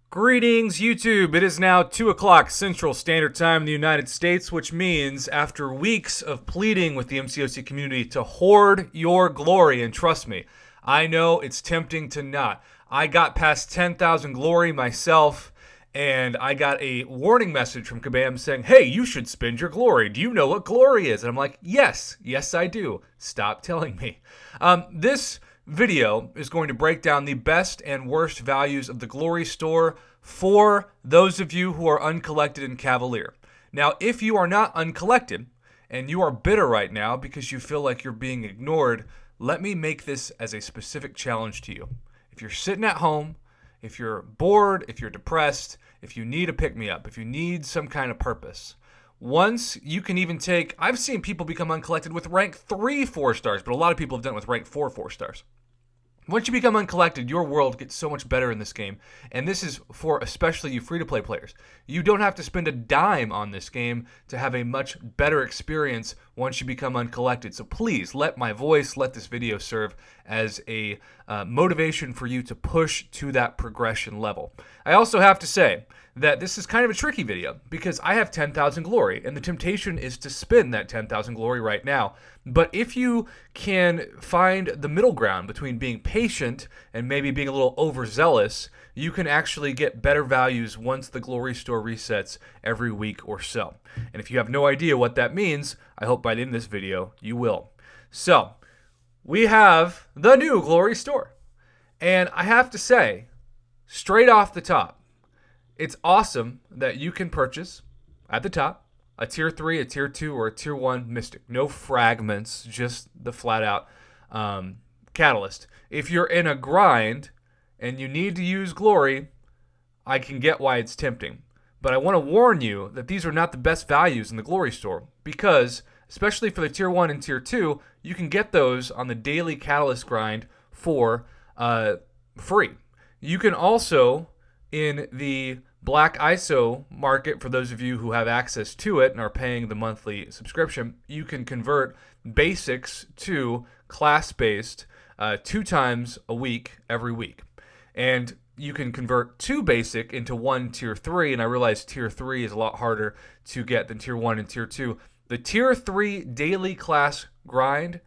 Greetings, YouTube. It is now 2 o'clock Central Standard Time in the United States, which means after weeks of pleading with the MCOC community to hoard your glory, and trust me, I know it's tempting to not. I got past 10,000 glory myself, and I got a warning message from Kabam saying, hey, you should spend your glory. Do you know what glory is? And I'm like, yes, I do. Stop telling me. This video is going to break down the best and worst values of the Glory Store for those of you who are uncollected in Cavalier. Now, if you are not uncollected and you are bitter right now because you feel like you're being ignored, let me make this as a specific challenge to you. If you're sitting at home, if you're bored, if you're depressed, if you need a pick-me-up, if you need some kind of purpose, once you can even take, I've seen people become uncollected with rank 3 4-stars, but a lot of people have done it with rank 4 4-stars. Once you become uncollected, your world gets so much better in this game. And this is for especially you free-to-play players. You don't have to spend a dime on this game to have a much better experience once you become uncollected. So please, let my voice, let this video serve as a motivation for you to push to that progression level. I also have to say that this is kind of a tricky video because I have 10,000 glory and the temptation is to spend that 10,000 glory right now. But if you can find the middle ground between being patient and maybe being a little overzealous, you can actually get better values once the Glory Store resets every week or so. And if you have no idea what that means, I hope by the end of this video you will. So, we have the new Glory Store. And I have to say, straight off the top, it's awesome that you can purchase at the top a tier 3, a tier 2, or a tier 1 Mystic. No fragments, just the flat out Catalyst. If you're in a grind and you need to use glory, I can get why it's tempting. But I want to warn you that these are not the best values in the Glory Store because, especially for the tier 1 and tier 2, you can get those on the daily Catalyst grind for free. You can also, in the Black ISO market, for those of you who have access to it and are paying the monthly subscription, you can convert basics to class-based 2 times a week, every week. And you can convert 2 basic into 1 tier 3, and I realize tier 3 is a lot harder to get than tier 1 and tier 2. The tier 3 daily class grind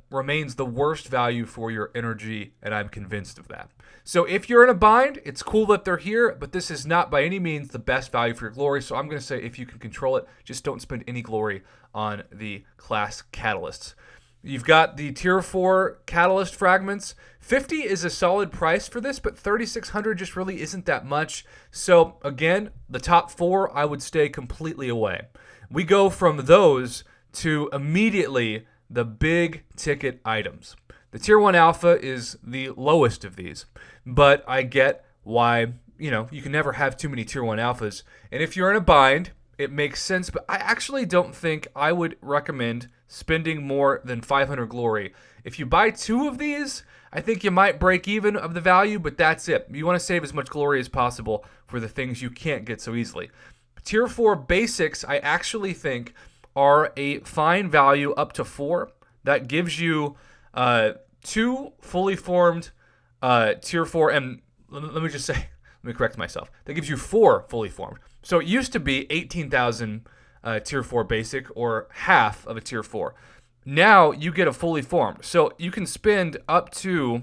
remains the worst value for your energy, and I'm convinced of that. So if you're in a bind, it's cool that they're here, but this is not by any means the best value for your glory. So I'm going to say if you can control it, just don't spend any glory on the class catalysts. You've got the tier 4 catalyst fragments. 50 is a solid price for this, but 3,600 just really isn't that much. So again, the top 4, I would stay completely away. We go from those to immediately the big ticket items. The tier 1 alpha is the lowest of these, but I get why, you can never have too many tier 1 alphas. And if you're in a bind, it makes sense, but I actually don't think I would recommend spending more than 500 glory. If you buy 2 of these, I think you might break even of the value, but that's it. You want to save as much glory as possible for the things you can't get so easily. Tier 4 basics, I actually think, are a fine value up to 4. That gives you 2 fully formed tier 4, and let me just say, let me correct myself. That gives you 4 fully formed. So it used to be 18,000 tier 4 basic, or half of a tier 4. Now you get a fully formed. So you can spend up to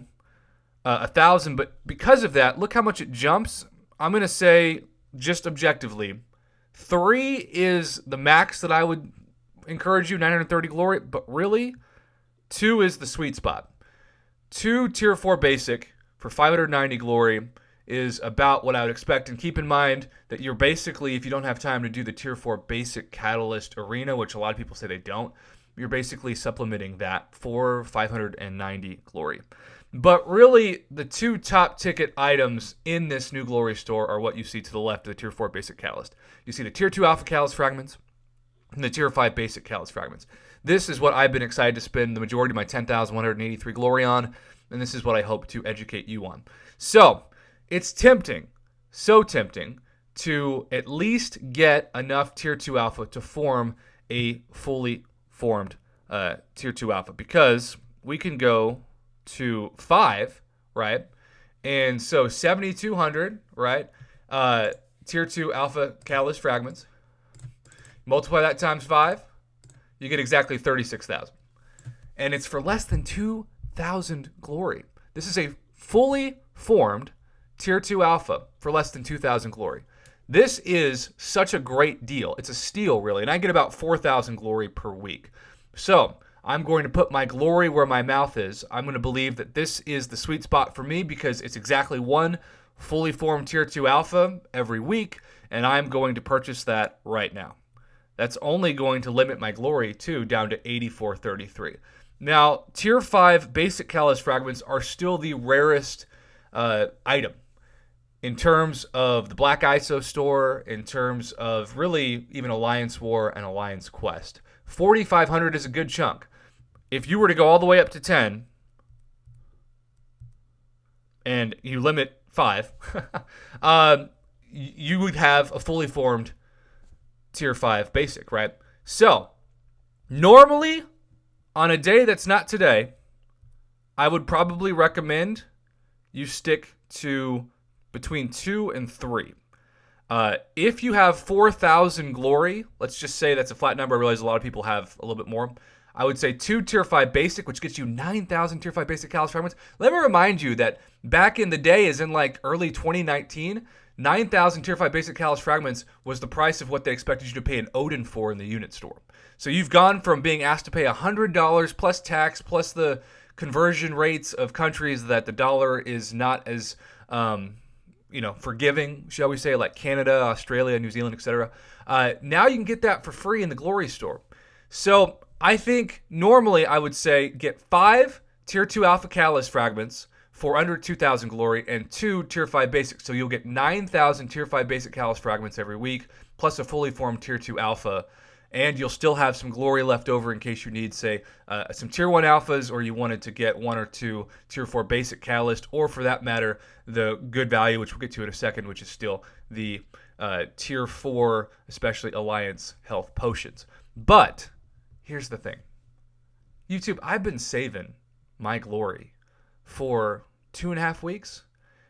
1,000, but because of that, look how much it jumps. I'm going to say, just objectively, 3 is the max that I would encourage you, 930 glory, but really, 2 is the sweet spot. 2 tier 4 basic for 590 glory is about what I would expect. And keep in mind that you're basically, if you don't have time to do the tier 4 basic catalyst arena, which a lot of people say they don't, you're basically supplementing that for 590 glory. But really, the 2 top ticket items in this new Glory Store are what you see to the left of the tier 4 basic catalyst. You see the tier 2 alpha catalyst fragments and the tier 5 basic catalyst fragments. This is what I've been excited to spend the majority of my 10,183 glory on, and this is what I hope to educate you on. So, it's tempting, so tempting, to at least get enough tier 2 alpha to form a fully formed tier 2 alpha, because we can go to 5, right? And so 7,200, right? Tier 2 alpha catalyst fragments. Multiply that times 5, you get exactly 36,000. And it's for less than 2,000 glory. This is a fully formed Tier 2 alpha for less than 2,000 glory. This is such a great deal. It's a steal, really. And I get about 4,000 glory per week. So I'm going to put my glory where my mouth is. I'm going to believe that this is the sweet spot for me because it's exactly one fully formed Tier 2 alpha every week. And I'm going to purchase that right now. That's only going to limit my glory, too, down to 8433. Now, Tier 5 basic catalyst fragments are still the rarest item in terms of the Black ISO store, in terms of really even Alliance War and Alliance Quest. 4,500 is a good chunk. If you were to go all the way up to 10, and you limit 5, you would have a fully formed Tier 5 basic, right? So, normally, on a day that's not today, I would probably recommend you stick to between 2 and 3. If you have 4,000 glory, let's just say that's a flat number. I realize a lot of people have a little bit more. I would say 2 Tier 5 basic, which gets you 9,000 Tier 5 basic catalyst fragments. Let me remind you that back in the day, as in like early 2019, 9,000 Tier 5 basic catalyst fragments was the price of what they expected you to pay an Odin for in the unit store. So you've gone from being asked to pay $100 plus tax, plus the conversion rates of countries that the dollar is not as forgiving, shall we say, like Canada, Australia, New Zealand, etc. Now you can get that for free in the Glory store. So I think normally I would say get 5 Tier 2 Alpha Catalyst fragments for under 2,000 glory and 2 Tier 5 basics. So you'll get 9,000 Tier 5 basic Catalyst fragments every week, plus a fully formed Tier 2 Alpha. And you'll still have some glory left over in case you need, say, some Tier 1 Alphas, or you wanted to get 1 or 2 Tier 4 basic Catalyst, or for that matter, the good value, which we'll get to in a second, which is still the Tier 4, especially Alliance Health Potions. But here's the thing. YouTube, I've been saving my glory for 2.5 weeks.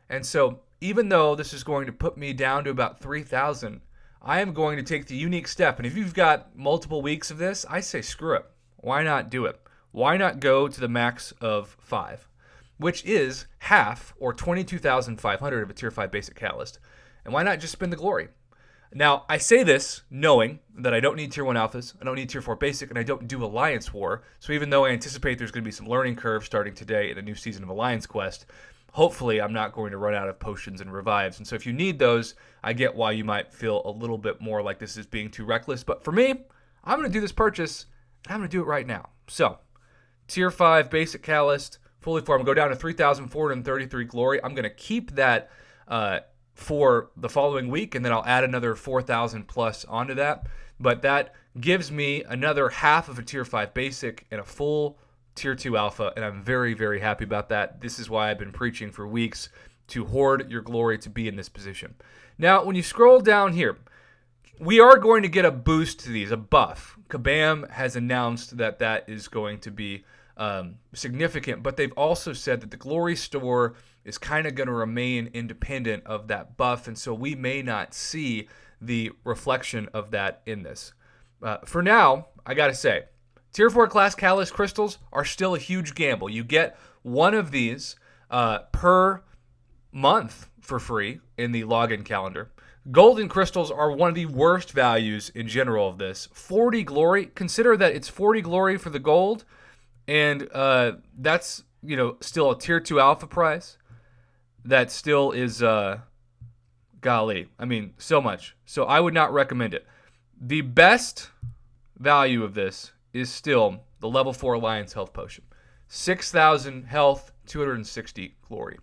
And so even though this is going to put me down to about 3,000, I am going to take the unique step. And if you've got multiple weeks of this, I say screw it. Why not do it? Why not go to the max of 5, which is half or 22,500 of a Tier 5 basic catalyst. And why not just spend the glory? Now, I say this knowing that I don't need Tier 1 Alphas, I don't need Tier 4 Basic, and I don't do Alliance War. So even though I anticipate there's going to be some learning curve starting today in the new season of Alliance Quest, hopefully I'm not going to run out of potions and revives. And so if you need those, I get why you might feel a little bit more like this is being too reckless. But for me, I'm going to do this purchase, and I'm going to do it right now. So, Tier 5 Basic Catalyst, fully formed, go down to 3,433 glory. I'm going to keep that for the following week, and then I'll add another 4,000 plus onto that. But that gives me another half of a Tier 5 Basic and a full Tier 2 Alpha, and I'm very, very happy about that. This is why I've been preaching for weeks to hoard your glory to be in this position. Now, when you scroll down here, we are going to get a boost to these, a buff. Kabam has announced that that is going to be significant, but they've also said that the Glory Store is kind of going to remain independent of that buff, and so we may not see the reflection of that in this. For now, I got to say, Tier 4 class Catalyst Crystals are still a huge gamble. You get one of these per month for free in the login calendar. Golden Crystals are one of the worst values in general of this. 40 glory. Consider that it's 40 glory for the gold, and that's still a Tier 2 Alpha price. That still is, golly, I mean, so much. So I would not recommend it. The best value of this is still the level 4 Alliance Health Potion. 6,000 health, 260 glory.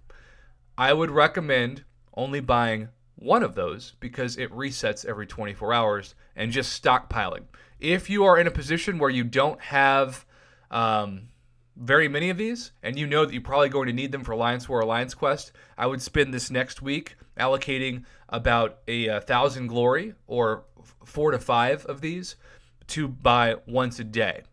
I would recommend only buying one of those because it resets every 24 hours and just stockpiling. If you are in a position where you don't have very many of these, and you know that you're probably going to need them for Alliance War, Alliance Quest, I would spend this next week allocating about 1,000 glory or 4 to 5 of these to buy once a day.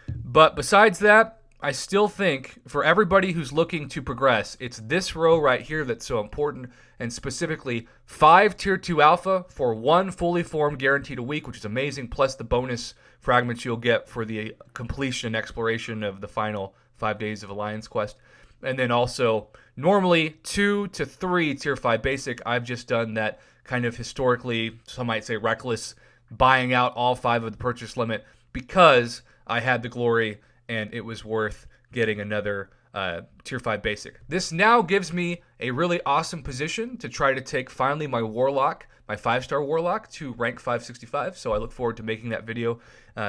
But besides that, I still think for everybody who's looking to progress, it's this row right here that's so important, and specifically 5 Tier 2 Alpha for 1 fully formed guaranteed a week, which is amazing, plus the bonus fragments you'll get for the completion and exploration of the final 5 days of Alliance Quest. And then also, normally 2 to 3 Tier 5 Basic. I've just done that kind of historically, some might say reckless, buying out all 5 of the purchase limit because I had the glory and it was worth getting another Tier 5 Basic. This now gives me a really awesome position to try to take finally my Warlock, my 5-star Warlock, to rank 565. So I look forward to making that video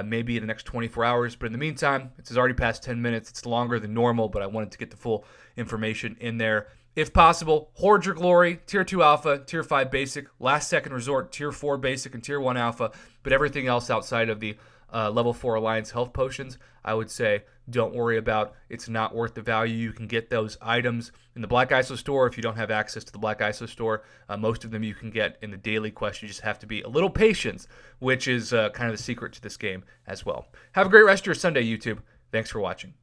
maybe in the next 24 hours. But in the meantime, it's already past 10 minutes. It's longer than normal, but I wanted to get the full information in there. If possible, hoard your glory, Tier 2 Alpha, Tier 5 Basic, last second resort, Tier 4 Basic, and Tier 1 Alpha. But everything else outside of the level 4 Alliance health potions, I would say don't worry about. It's not worth the value. You can get those items in the Black ISO store if you don't have access to the Black ISO store. Most of them you can get in the daily quest. You just have to be a little patient, which is kind of the secret to this game as well. Have a great rest of your Sunday, YouTube. Thanks for watching.